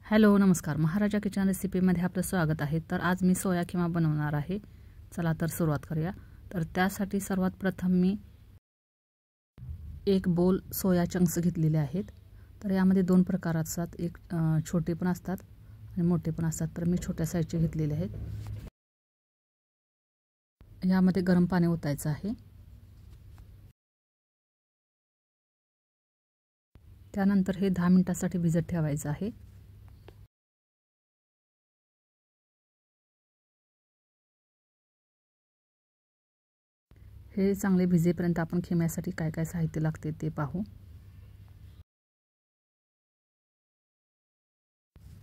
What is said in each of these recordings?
Hello नमस्कार, महाराजा kitchen रेसिपीमध्ये आपलं स्वागत आहे। तर आज मी सोया किमा बनवणार आहे। चला तर सुरुवात करूया। तर त्यासाठी सर्वात प्रथम मी एक बोल सोया चंक्स घेतलेले आहेत। तर यामध्ये दोन प्रकार असतात, एक छोटे पण असतात आणि मोठे पण असतात। तर मी छोट्या साईजचे घेतलेले आहेत। यामध्ये गरम पाणी ओतायचं आहे। त्यानंतर हे 10 मिनिटांसाठी भिजत ठेवायचं आहे। हे चांगले भिजेपर्यंत आपण खिम्यासाठी काय काय साहित्य लागते ते पाहू।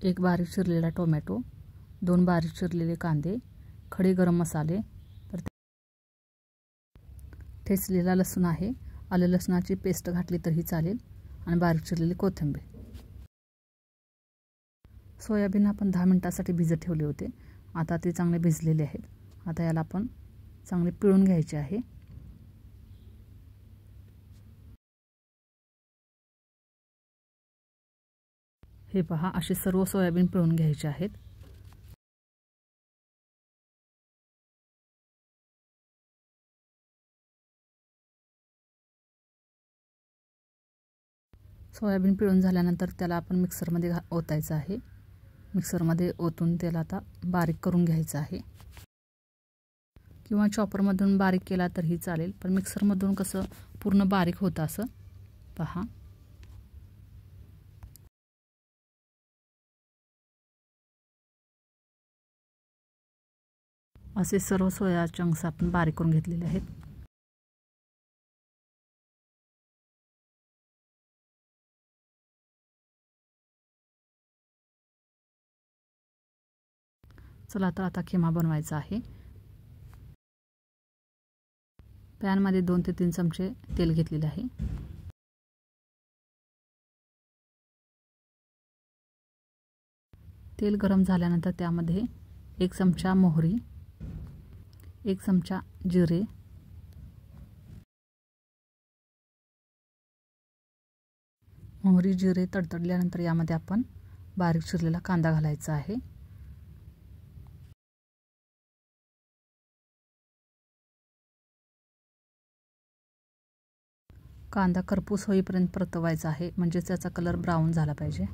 एक बारीक चिरलेला टोमॅटो, 2 बारीक चिरलेले कांदे, खडे गरम मसाले, तर ठेचलेला लसूण आहे, आले लसणाची पेस्ट घातली तरी चालेल, आणि बारीक चिरलेली कोथिंबीर। सोयाबीन आपण 10 मिनिटांसाठी भिजत ठेवले होते। आता ते चांगले भिजलेले आहेत। आता याला आपण चांगले पिळून घ्यायचे आहे। हे पहा, असे सर्व सोयाबीन पिळून घ्यायचे आहेत। सोयाबीन पिळून झाल्यानंतर त्याला आपण मिक्सरमध्ये ओतायचं आहे। मिक्सरमध्ये ओतून त्याला आता बारीक करून घ्यायचं आहे, किंवा चॉपरमधून बारीक केला तरीही चालेल, पण मिक्सरमधून कसं पूर्ण बारीक होतं असं पहा। असे सर्व सोया चंक्स आपण बारीक करून घेतलेले आहेत। चला तर आता खिमा बनवायचा आहे। पॅनमध्ये 2 ते 3 चमचे तेल घेतलेले आहे। तेल गरम झाल्यानंतर त्यामध्ये 1 चमचा मोहरी, 1 चमचा जिरे, मोहरी जिरे तडतडल्यानंतर यामध्ये आपण बारीक चिरलेला कांदा घालायचा आहे। कांदा करपूस होईपर्यंत परतवायचा आहे, म्हणजे त्याचा कलर ब्राऊन झाला पाहिजे।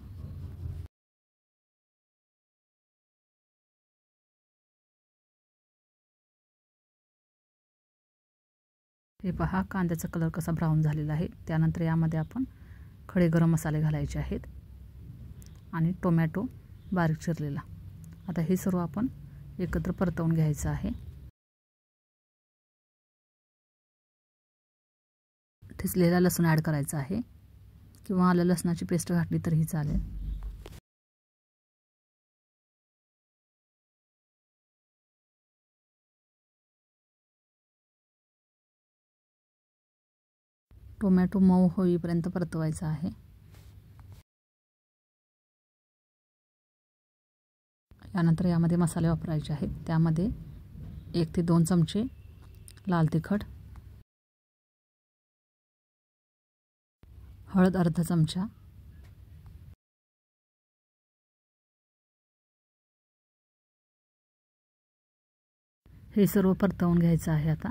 हे पहा, कांद्याचा कलर कसा ब्राऊन झालेला आहे। त्यानंतर यामध्ये आपण खडे गरम मसाले घालायचे आहेत आणि टोमॅटो बारीक चिरलेला। आता हे सर्व आपण एकत्र परतवून घ्यायचं आहे। ठेचलेला लसूण ॲड करायचा आहे, किंवा आलं लसणाची पेस्ट घातली तरीही चालेल। टोमॅटो मऊ होईपर्यंत परतवायचा आहे। यानंतर यामध्ये मसाले वापरायचे आहेत। त्यामध्ये 1 ते 2 चमचे लाल तिखट, हळद अर्धा चमचा, हे सर्व परतवून घ्यायचं आहे आता,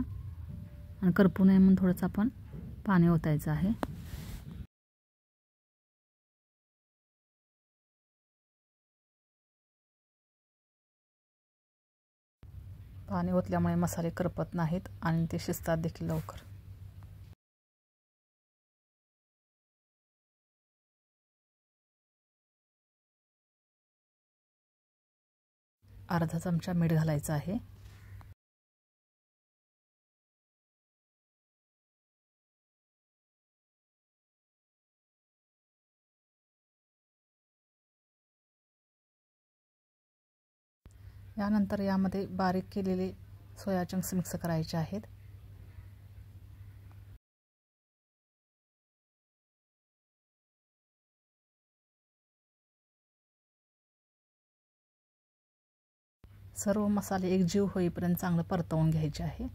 आणि करपू नये म्हणून थोडंसं आपण पाणी ओतायचं आहे। पाणी ओतल्यामुळे मसाले करपत नाहीत आणि ते शिजतात देखील लवकर। अर्धा चमचा मीठ घालायचं आहे। यानंतर यामध्ये बारीक केलेले सोया चंक्स मिक्स करायचे आहेत। सर्व मसाले एकजीव होईपर्यंत चांगलं परतवून घ्यायचे आहे।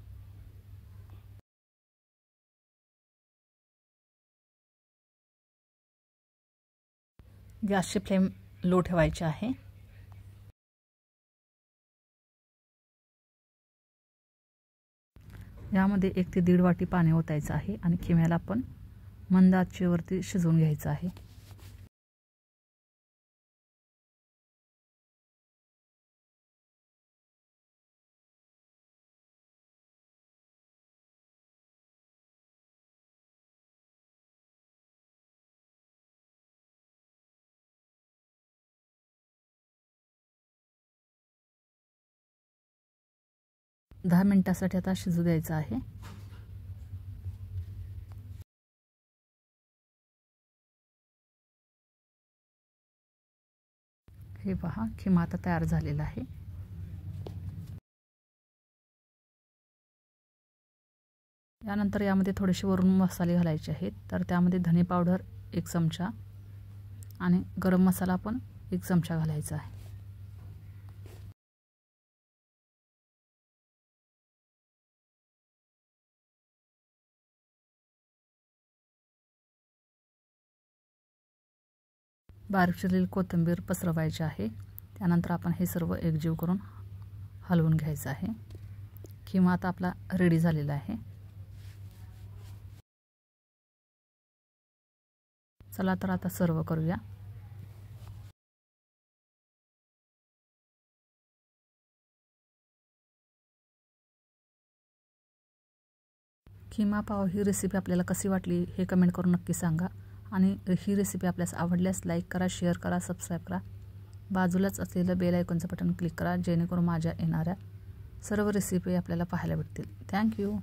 गॅसची फ्लेम लो ठेवायचे आहे. यामध्ये 1 ते 1.5 वाटी पाणी ओतायचं आहे आणि खिम्याला आपण मंद आचेवरती शिजवून घ्यायचं आहे. दहा मिनिटासाठी आता शिजू द्यायचं आहे. हे पहा, खिमा आता तयार झालेला आहे. यानंतर यामध्ये थोडेसे वरून मसाले घालायचे आहेत. तर त्यामध्ये धने पावडर 1 चमचा आणि गरम मसाला पण 1 चमचा घालायचा आहे. बारीक चिरलेली कोथिंबीर पसरवायची आहे. त्यानंतर आपण हे सर्व एकजीव करून हलवून घ्यायचं आहे. खिमा आता आपला रेडी झालेला आहे. चला तर आता सर्व करूया. खिमा पाव ही रेसिपी आपल्याला कशी वाटली हे कमेंट करून नक्की सांगा. आणि ही रेसिपी आपल्यास आवडल्यास लाईक करा, शेअर करा, सबस्क्राईब करा. बाजूलाच असलेलं बेल आयकॉनचं बटन क्लिक करा जेणेकरून माझ्या येणाऱ्या सर्व रेसिपी आपल्याला पाहायला भेटतील. थँक्यू.